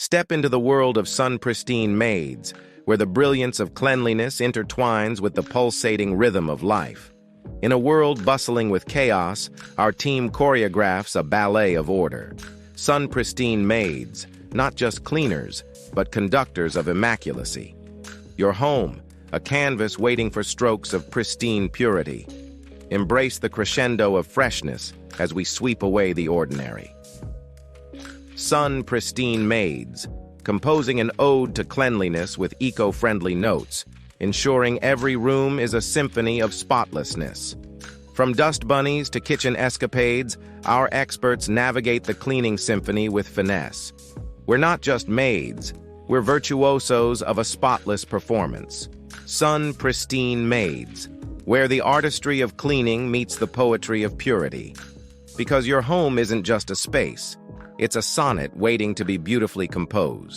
Step into the world of Sun Pristine Maids, where the brilliance of cleanliness intertwines with the pulsating rhythm of life. In a world bustling with chaos, our team choreographs a ballet of order. Sun Pristine Maids, not just cleaners, but conductors of immaculacy. Your home, a canvas waiting for strokes of pristine purity. Embrace the crescendo of freshness as we sweep away the ordinary. Sun Pristine Maids, composing an ode to cleanliness with eco-friendly notes, ensuring every room is a symphony of spotlessness. From dust bunnies to kitchen escapades, our experts navigate the cleaning symphony with finesse. We're not just maids, we're virtuosos of a spotless performance. Sun Pristine Maids, where the artistry of cleaning meets the poetry of purity. Because your home isn't just a space, it's a sonnet waiting to be beautifully composed.